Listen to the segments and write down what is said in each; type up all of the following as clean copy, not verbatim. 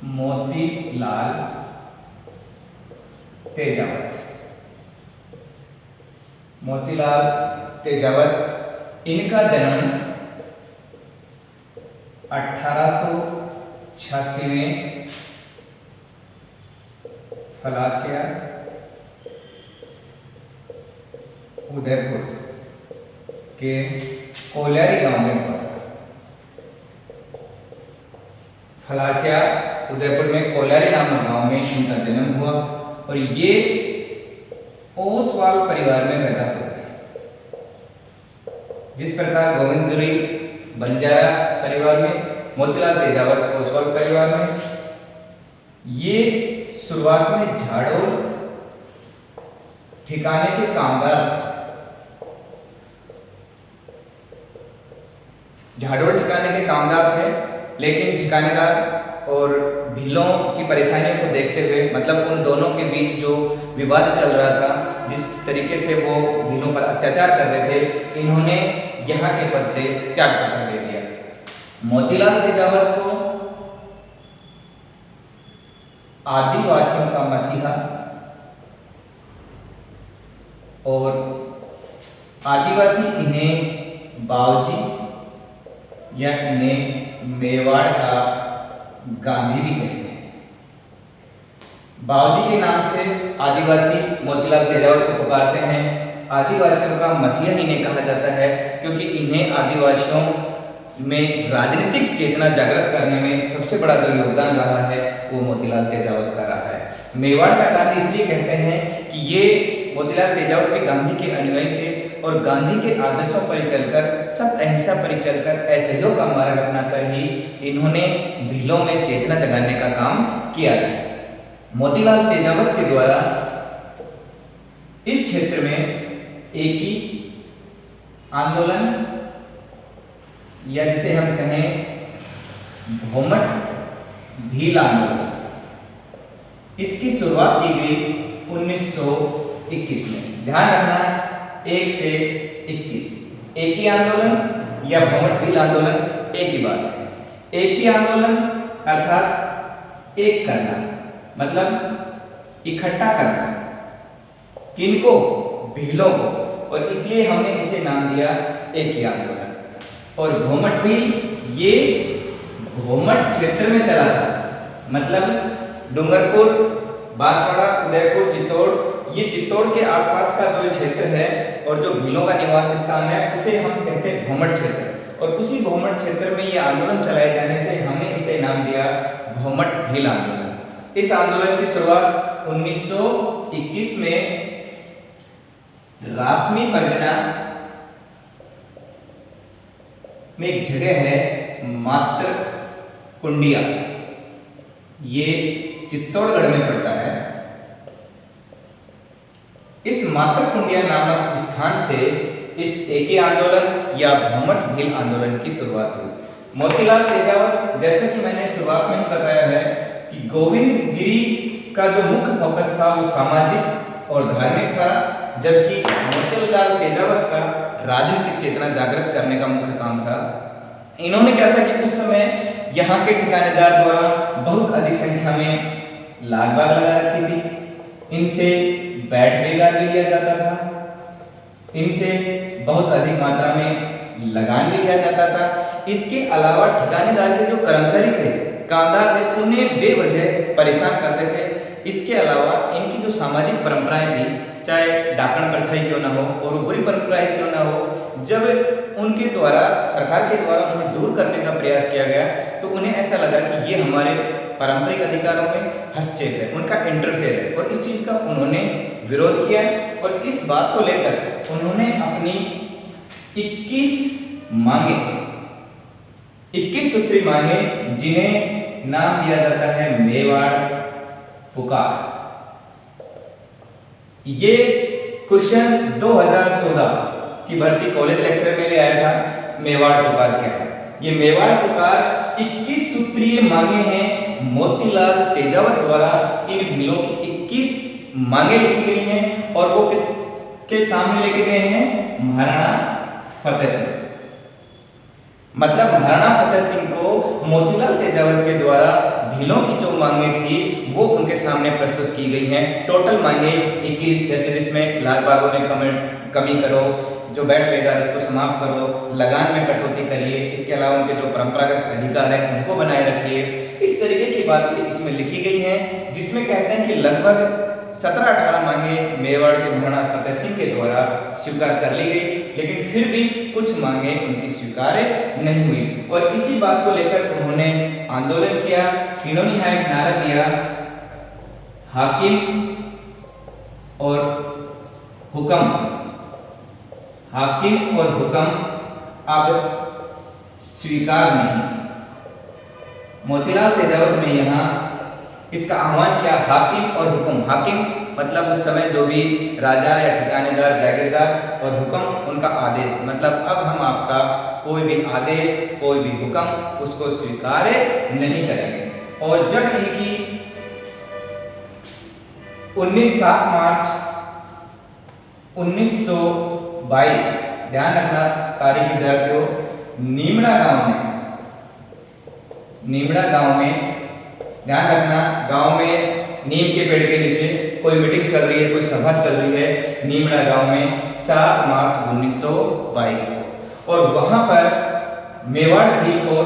मोतीलाल तेजावत। मोतीलाल तेजावत, इनका जन्म 1886 में फलासिया उदयपुर के कोल्यारी गांव में हुआ था। फलासिया उदयपुर में कोल्यारी नामक गांव में इनका जन्म हुआ और ये ओसवाल परिवार में पैदा हुए थे। जिस प्रकार गोविंदगिरी बंजारा परिवार में, मोतीलाल तेजावत ओसवाल परिवार में, ये शुरुआत में झाड़ोल ठिकाने के कामदार, झाड़ोल ठिकाने के कामदार थे, लेकिन ठिकानेदार और भीलों की परेशानियों को देखते हुए, मतलब उन दोनों के बीच जो विवाद चल रहा था, जिस तरीके से वो भीलों पर अत्याचार कर रहे थे, इन्होंने यहाँ के पद से त्याग पत्र दे दिया। मोतीलाल तेजावत को आदिवासियों का मसीहा और आदिवासी इन्हें बावजी या इन्हें मेवाड़ का गांधी भी कहते हैं। बावजी के नाम से आदिवासी मोतीलाल तेजावत को पुकारते हैं। आदिवासियों का मसीहा इन्हें कहा जाता है क्योंकि इन्हें आदिवासियों में राजनीतिक चेतना जागृत करने में सबसे बड़ा जो योगदान रहा है वो मोतीलाल तेजावत का रहा है। मेवाड़ का गांधी इसलिए कहते हैं कि ये मोतीलाल तेजावत भी गांधी के अनुयायी थे और गांधी के आदर्शों पर चलकर, सब अहिंसा पर चलकर, असहयोग का मार्ग अपनाकर ही इन्होंने भीलों में चेतना जगाने का काम किया था। मोतीलाल तेजावत के द्वारा इस क्षेत्र में एकी आंदोलन या जिसे हम कहें भोमट भील आंदोलन, इसकी शुरुआत की गई 1921 में। ध्यान रखना 1 से 21, एक ही आंदोलन या भोमट भील आंदोलन एक ही बात है। एक ही आंदोलन अर्थात एक करना, मतलब इकट्ठा करना, किनको? भीलों को, और इसलिए हमने इसे नाम दिया एक ही आंदोलन। और भोमट भील ये भोमट क्षेत्र में चला था, मतलब डूंगरपुर, बांसवाड़ा, उदयपुर, चित्तौड़, ये चित्तौड़ के आसपास का जो क्षेत्र है और जो भीलों का निवास स्थान है उसे हम कहते हैं भोमट क्षेत्र। और उसी भोमट क्षेत्र में ये आंदोलन चलाए जाने से हमने इसे नाम दिया भोमट भील आंदोलन। इस आंदोलन की शुरुआत 1921 में रासमी परगना में एक जगह है मात्र कुंडिया, ये चित्तौड़गढ़ में पड़ता है। इस मात्र कुंडिया नामक स्थान से इस एके आंदोलन या भोमट भील आंदोलन की शुरुआत हुई। मोतीलाल तेजावत, जैसे कि मैंने शुरुआत में ही बताया है कि गोविंदगिरी का जो मुख्य फोकस था वो सामाजिक और धार्मिक था, जबकि मोतीलाल तेजावत का राजनीतिक चेतना जागृत करने का मुख्य काम था। इन्होंने क्या था कि उस समय यहाँ के ठिकानेदार द्वारा बहुत अधिक संख्या में लाग बाग लगा रखी थी, इनसे बैठ बेगार भी लिया जाता था, इनसे बहुत अधिक मात्रा में लगान भी लिया जाता था। इसके अलावा ठिकानेदार के जो कर्मचारी थे, कामदार थे, उन्हें बेवजह परेशान करते थे। इसके अलावा इनकी जो सामाजिक परंपराएं थी, चाहे डाकण प्रथा ही क्यों ना हो और बुरी परंपराएं क्यों ना हो, जब उनके द्वारा, सरकार के द्वारा उन्हें दूर करने का प्रयास किया गया तो उन्हें ऐसा लगा कि ये हमारे पारंपरिक अधिकारों में हस्तक्षेप है, उनका इंटरफेयर है, और इस चीज का उन्होंने विरोध किया। और इस बात को लेकर उन्होंने अपनी 21 मांगे, 21 सूत्री मांगे, जिन्हें नाम दिया जाता है मेवाड़ पुकार। ये क्वेश्चन 2014 की भर्ती कॉलेज लेक्चर में ले आया था। मेवाड़ पुकार क्या है? ये मेवाड़ पुकार 21 सूत्रीय मांगे हैं मोतीलाल तेजावत द्वारा। इन भीलों की 21 मांगे लिखी गई हैं और वो किसके सामने लेके गए हैं? महाराणा फतेह सिंह। मतलब महाराणा फतेह सिंह को मोतीलाल तेजावत के द्वारा भीलों की जो मांगे थी वो उनके सामने प्रस्तुत की गई हैं। टोटल मांगे 21, जैसे जिसमें लाल बागों में कमी करो, जो बैठ बेगार उसको समाप्त करो, लगान में कटौती करिए, इसके अलावा उनके जो परंपरागत अधिकार हैं उनको बनाए रखिए। इस तरीके की बातें इसमें लिखी गई हैं, जिसमें कहते हैं कि लगभग 17-18 मांगे मेवाड़ के महाराणा फतेह सिंह के द्वारा स्वीकार कर ली गई, लेकिन फिर भी कुछ मांगे उनकी स्वीकार्य नहीं हुई। और इसी बात को लेकर उन्होंने आंदोलन किया। इन्होंने यहाँ एक नारा दिया, हाकिम और हुक्म, हाकिम और हुक्म अब स्वीकार नहीं। मोतीलाल तेजावत ने यहाँ इसका आह्वान किया, हाकिम और हुक्म। हाकिम मतलब उस समय जो भी राजा या ठिकानेदार, जागीरदार, और हुक्म उनका आदेश, मतलब अब हम आपका कोई भी आदेश, कोई भी हुक्म उसको स्वीकार नहीं करेंगे। और जब इनकी 7 मार्च 1922, ध्यान रखना तारीख विद्यार्थियों, नीमड़ा गांव में ध्यान रखना, गांव में नीम के पेड़ के नीचे कोई मीटिंग चल रही है, कोई सभा चल रही है नीमड़ा गांव में 7 मार्च 1922 को। और वहां पर मेवाड़ भील कोर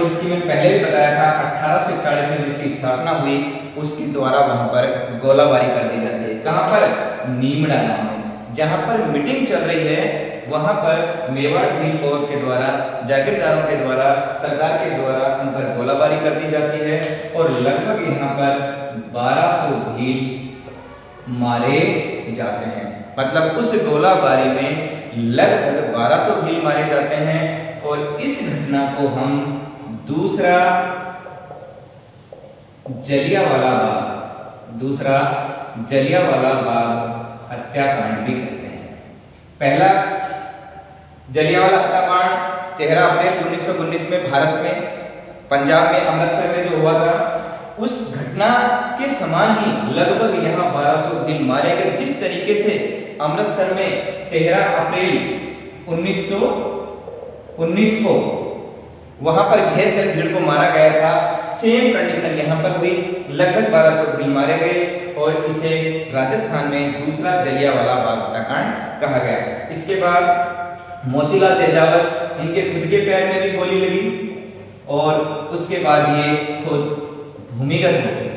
जिसकी मैंने पहले भी बताया था 1841 में जिसकी स्थापना हुई, उसके द्वारा वहां पर गोलाबारी कर दी जाती है। कहां पर? नीमड़ा गांव में। जहां पर मीटिंग चल रही है वहां पर मेवाड़ भील कोर के द्वारा, जागीरदारों के द्वारा, सरकार के द्वारा उन पर गोलाबारी कर दी जाती है और लगभग यहाँ पर 1200 भील मारे जाते हैं। मतलब उस गोलाबारी में लगभग 1200 भील मारे जाते हैं। और इस घटना को हम दूसरा जलियांवाला बाग हत्याकांड भी कहते हैं। पहला जलियांवाला हत्याकांड 13 अप्रैल 1919 में भारत में, पंजाब में, अमृतसर में जो हुआ था, उस घटना के समान ही लगभग यहाँ 1200 भील मारे गए। जिस तरीके से अमृतसर में 13 अप्रैल 1919 को वहां पर घेर कर भीड़ को मारा गया था, सेम कंडीशन यहाँ पर हुई, लगभग 1200 भील मारे गए। और इसे राजस्थान में दूसरा जलियांवाला बाग हत्याकांड कहा गया। इसके बाद मोतीलाल तेजावत, इनके खुद के पैर में भी गोली लगी और उसके बाद ये खुद भूमिगत हो गए,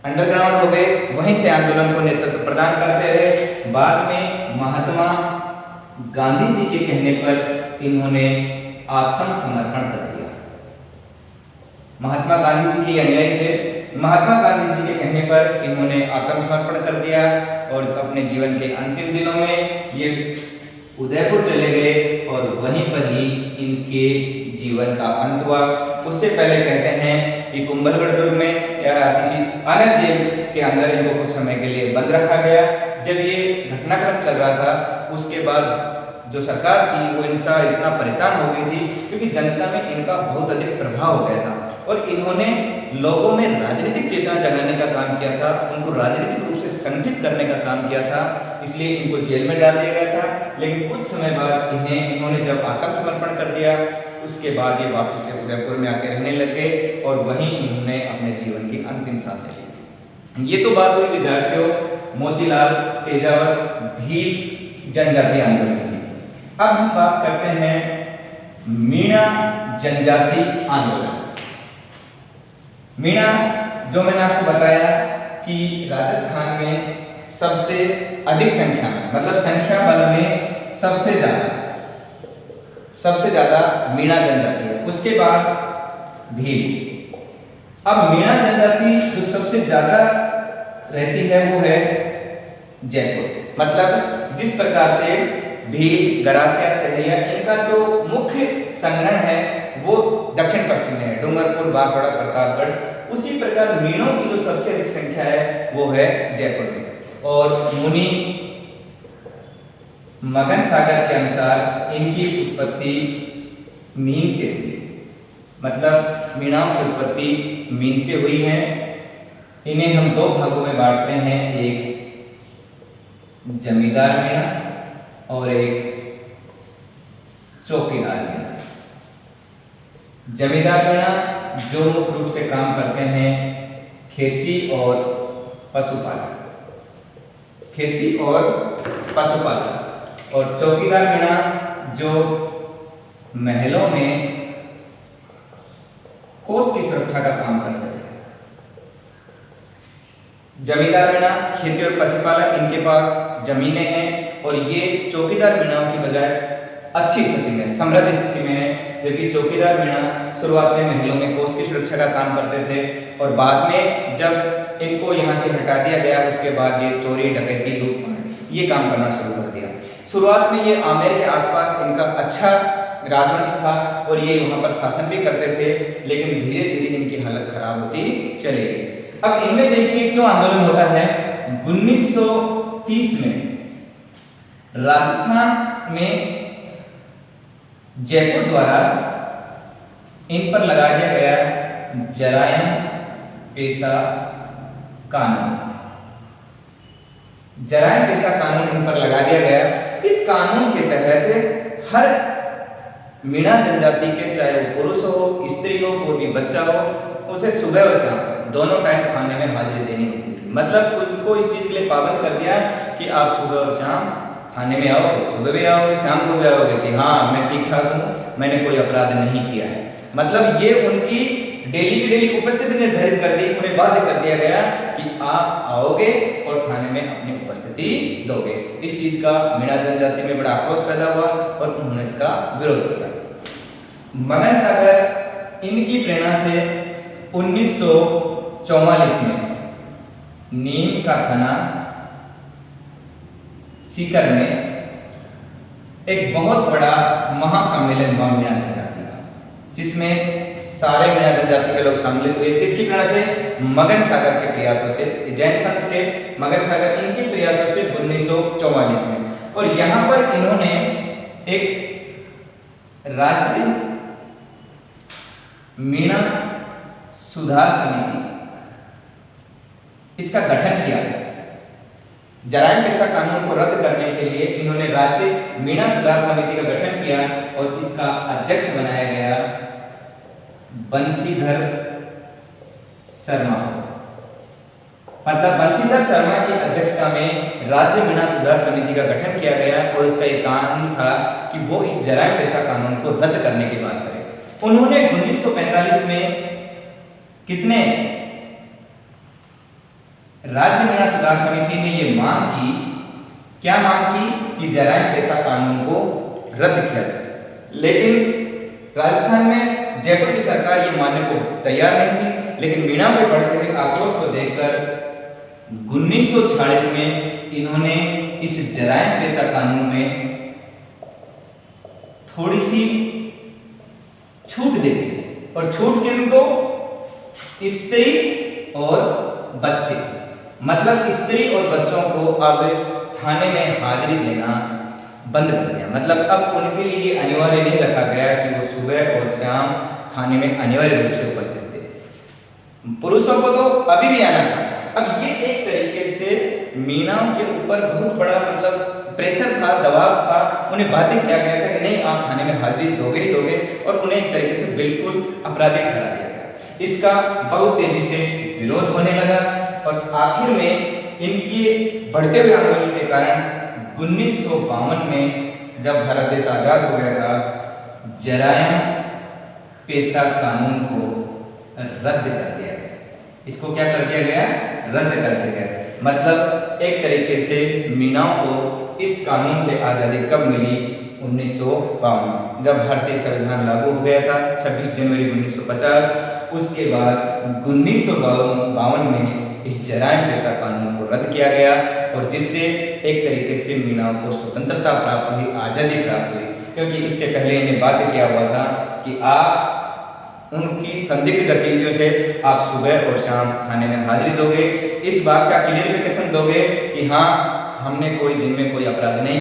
अंडरग्राउंड हो गए, वहीं से आंदोलन को नेतृत्व प्रदान करते रहे। बाद में महात्मा गांधी जी के कहने पर इन्होंने आत्मसमर्पण कर दिया। महात्मा गांधी जी के अनुयायी थे, महात्मा गांधी जी के कहने पर इन्होंने आत्मसमर्पण कर दिया और अपने जीवन के अंतिम दिनों में ये उदयपुर चले गए और वहीं पर ही इनके जीवन का अंत हुआ। उससे पहले कहते हैं कि कुंभलगढ़ दुर्ग में या किसी अन्य जेल के अंदर इनको कुछ समय के लिए बंद रखा गया। जब ये घटनाक्रम चल रहा था उसके बाद जो सरकार थी वो इनसे इतना परेशान हो गई थी क्योंकि जनता में इनका बहुत अधिक प्रभाव हो गया था और इन्होंने लोगों में राजनीतिक चेतना जगाने का काम किया था, उनको राजनीतिक रूप से संगठित करने का काम किया था, इसलिए इनको जेल में डाल दिया गया था। लेकिन कुछ समय बाद इन्होंने जब आत्मसमर्पण कर दिया उसके बाद ये वापस से उदयपुर में आकर रहने लग गए और वहीं इन्होंने अपने जीवन की अंतिम सांसें ली। ये तो बात हुई विद्यार्थियों मोतीलाल तेजावत भील जनजाति आंदोलन की। अब हम बात करते हैं मीणा जनजाति आंदोलन। मीणा, जो मैंने आपको बताया कि राजस्थान में सबसे अधिक संख्या में, मतलब संख्या बल में सबसे ज्यादा मीणा जनजाति है, उसके बाद भील। अब मीणा जनजाति जो सबसे ज्यादा रहती है वो है जयपुर। मतलब जिस प्रकार से भील, गरासिया, सहरिया, इनका जो मुख्य संग्रहण है वो दक्षिण पश्चिम में है, डूंगरपुर, बांसवाड़ा, प्रतापगढ़। उसी प्रकार मीणों की जो सबसे अधिक संख्या है वो है जयपुर में। और मुनि मगन सागर के अनुसार इनकी उत्पत्ति मीन से हुई, मतलब मीणाओं की उत्पत्ति मीन से हुई है। इन्हें हम दो भागों में बांटते हैं, एक जमींदार मीणा और एक चौकीदार मीणा। जमींदार मीणा जो मुख्य रूप से काम करते हैं खेती और पशुपालन, खेती और पशुपालन, और चौकीदार मीणा जो महलों में कोष की सुरक्षा का काम करते हैं। जमींदार मीणा खेती और पशुपालन, इनके पास जमीनें हैं और ये चौकीदार मीणाओं की बजाय अच्छी स्थिति में, समृद्ध स्थिति में है, जबकि चौकीदार मीणा शुरुआत में महलों में कोष की सुरक्षा का काम करते थे और बाद में जब इनको यहाँ से हटा दिया गया उसके बाद ये चोरी, डकैती, लूटपाट ये काम करना शुरू कर दिया। शुरुआत में ये आमेर के आसपास इनका अच्छा राजवंश था और ये वहाँ पर शासन भी करते थे, लेकिन धीरे धीरे इनकी हालत खराब होती चली गई। अब इनमें देखिए क्यों आंदोलन होता है। 1930 में राजस्थान में जयपुर द्वारा इन पर लगा दिया गया जरायम पेशा कानून। जरायम पेशा कानून इन पर लगा दिया गया। इस कानून के तहत हर मीणा जनजाति के, चाहे वो पुरुष हो, स्त्री हो, कोई भी बच्चा हो, उसे सुबह और शाम दोनों टाइम खाने में हाजिरी देनी होती थी। मतलब उनको इस चीज के लिए पाबंद कर दिया कि आप सुबह और शाम खाने में आओगे, सुबह भी आओगे, शाम को भी आओगे कि हाँ मैं ठीक ठाक हूँ, मैंने कोई अपराध नहीं किया है। मतलब ये उनकी डेली की डेली उपस्थिति निर्धारित कर दी, उन्हें बाध्य कर दिया गया कि आप आओगे और खाने में अपनी उपस्थिति दोगे। इस चीज का मीणा जनजाति में बड़ा आक्रोश पैदा हुआ और उन्होंने इसका विरोध किया। मगन सागर इनकी प्रेरणा से 1944 में नीम का थाना सीकर में एक बहुत बड़ा महासम्मेलन हुआ मीणा जनजाति का, जिसमें सारे मीणा जनजाति के लोग सम्मिलित हुए। किसकी प्रेरणा से? मगन सागर के प्रयासों से। जैन संत थे मगन सागर, इनके प्रयासों से 1944 में। और यहां पर इन्होंने एक राज्य मीणा सुधार समिति इसका गठन किया। जरायम पेशा कानून को रद्द करने के लिए इन्होंने राज्य मीणा सुधार समिति का गठन किया और इसका अध्यक्ष बनाया गया बंशीधर शर्मा। मतलब बंशीधर शर्मा की अध्यक्षता में राज्य मीणा सुधार समिति का गठन किया गया और इसका एक काम था कि वो इस जरायम पेशा कानून को रद्द करने की बात करें। उन्होंने 1945 में किसने? राज्य मीणा सुधार समिति ने ये मांग की, क्या मांग की? कि जरायम पेशा कानून को रद्द किया जाए। लेकिन राजस्थान में जयपुर की सरकार ये मानने को तैयार नहीं थी। लेकिन मीणा के बढ़ते हुए आक्रोश को देखकर 1946 में इन्होंने इस जरायम पेशा कानून में थोड़ी सी छूट दे दी। और छूट किनको? स्त्री और बच्चे। मतलब स्त्री और बच्चों को अब थाने में हाजिरी देना बंद कर दिया। मतलब अब उनके लिए ये अनिवार्य नहीं रखा गया कि वो सुबह और शाम थाने में अनिवार्य रूप से उपस्थित थे। पुरुषों को तो अभी भी आना था। अब ये एक तरीके से मीणाओं के ऊपर बहुत बड़ा मतलब प्रेशर था, दबाव था, उन्हें बाध्य किया गया था कि नहीं आप थाने में हाजिरी दोगे ही दोगे, और उन्हें एक तरीके से बिल्कुल अपराधी ठहरा दिया गया। इसका बहुत तेजी से विरोध होने लगा और आखिर में इनके बढ़ते हुए आंदोलन के कारण 1952 में जब भारत देश आजाद हो गया था, जरायम पेशा कानून को रद्द कर दिया गया। इसको क्या कर दिया गया? रद्द कर दिया गया। मतलब एक तरीके से मीणाओं को इस कानून से आज़ादी कब मिली? 1952 जब भारतीय संविधान लागू हो गया था 26 जनवरी 1950। उसके बाद 1952 में इस जरायम पेशा कानून को रद्द किया गया और जिससे एक तरीके से मीणाओं को स्वतंत्रता प्राप्त हुई, आज़ादी प्राप्त हुई। क्योंकि इससे पहले इन्हें बाध्य किया हुआ था कि आप उनकी संदिग्ध गतिविधियों से आप सुबह और शाम थाने में हाजिरी दोगे, इस बात का क्लियरिफिकेशन दोगे कि हाँ हमने कोई दिन में कोई अपराध नहीं